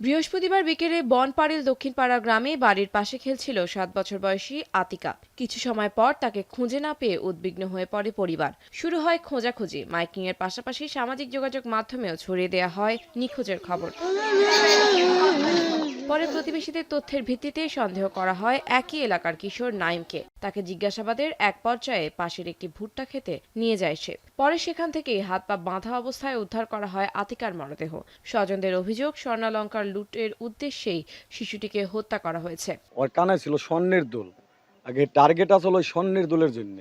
বৃহস্পতিবার বিকেলে বনপাড়িল দক্ষিণপাড়া গ্রামে বাড়ির পাশে খেলছিল 7 বছর বয়সী আতিকা। কিছু সময় পর তাকে খুঁজে না পেয়ে উদ্বিগ্ন হয়ে পড়ে পরিবার। শুরু হয় খোঁজাখুঁজি, মাইকিং এর পাশাপাশি সামাজিক যোগাযোগ মাধ্যমেও ছড়িয়ে দেওয়া হয় নিখোঁজের খবর। পরে প্রতিবেশীদের তথ্যের ভিত্তিতে সন্দেহ করা হয় একই এলাকার কিশোর নাইমকে। তাকে জিজ্ঞাসাবাদের এক পর্যায়ে পাশের একটি ভুট্টা খেতে নিয়ে যায় সে। পরে সেখান থেকেই হাত পা বাঁধা অবস্থায় উদ্ধার করা হয় আতিকার মরদেহ। স্বজনদের অভিযোগ, স্বর্ণালংকার লুটের উদ্দেশ্যেই শিশুটিকে হত্যা করা হয়েছে। ওর কানে ছিল স্বর্ণের দুল। আগে টার্গেট আসলে ওই স্বর্ণের দুলের জন্য।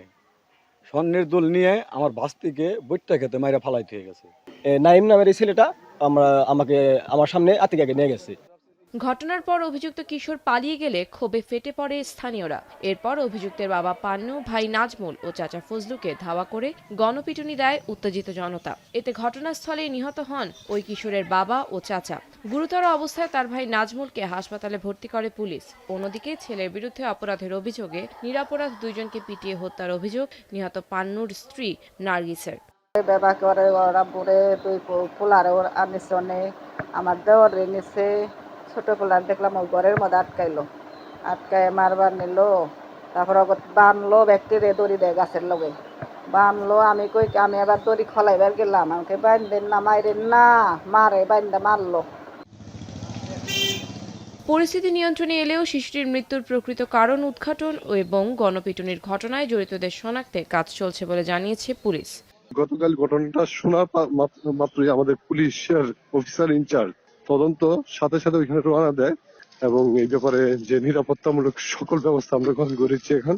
স্বর্ণের দুল নিয়ে আমার ভাস্তিকে বইট্টা খেতে মাইরা ফালাইতে হয়ে গেছে। নাইম নামের এই ছেলেটা আমাকে আমার সামনে আতিকাকে নিয়ে গেছে। ঘটনার পর অভিযুক্ত কিশোর পালিয়ে গেলে ক্ষোভে ফেটে পড়ে স্থানীয়রা। এরপর অভিযুক্তের বাবা পান্নু, ভাই নাজমুল ও চাচা ফজলুকে ধাওয়া করে গণপিটুনি দেয় উত্তেজিত জনতা। এতে ঘটনাস্থলেই নিহত হন ওই কিশোরের বাবা ও চাচা। গুরুতর অবস্থায় তার ভাই নাজমুলকে হাসপাতালে ভর্তি করে পুলিশ। অন্যদিকে ছেলের বিরুদ্ধে অপরাধের অভিযোগে নিরপরাধ দুইজনকে পিটিয়ে হত্যার অভিযোগ নিহত পান্নুর স্ত্রী নার্গিসের। ব্যবহার করে ওরা বুড়ে দুই পোলারে ওর আনিছে অনেক, আমার দেওয়ার নিছে। ছোট পোলার দেখলাম ওই ঘরের মধ্যে আটকায় মারবার নিল। তারপর বানলো ব্যক্তিরে দড়ি দেয় গাছের লগে বানলো। আমি কই আমি এবার দড়ি খলাইবার গেলাম, আমাকে বাইন্দেন না মাইরেন না, মারে বাইন্দা মারলো। পরিস্থিতি নিয়ন্ত্রণে এলেও শিশুটির মৃত্যুর প্রকৃত কারণ উদ্ঘাটন এবং গণপিটুনির ঘটনায় জড়িতদের শনাক্তে কাজ চলছে বলে জানিয়েছে পুলিশ। গতকাল ঘটনাটা শোনার মাত্রই আমাদের পুলিশের অফিসার ইনচার্জ তদন্ত সাথে সাথে ওইখানে রওনা দেয় এবং এই ব্যাপারে যে নিরাপত্তামূলক সকল ব্যবস্থা আমরা গ্রহণ করেছি এখন,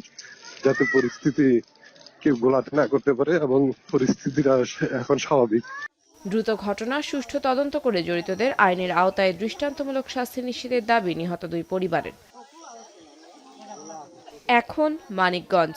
যাতে পরিস্থিতি কেউ গোলাতে না করতে পারে এবং পরিস্থিতিটা এখন স্বাভাবিক। দ্রুত ঘটনার সুষ্ঠু তদন্ত করে জড়িতদের আইনের আওতায় দৃষ্টান্তমূলক শাস্তি নিশ্চিতের দাবি নিহত দুই পরিবারের। এখন মানিকগঞ্জ।